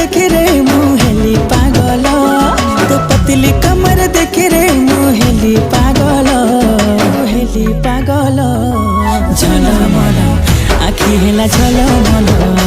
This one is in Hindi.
देखे रे मुहेली पागल तो पतली कमर देखे रे मुहेली पागल झलमल आखि हेला झलमल।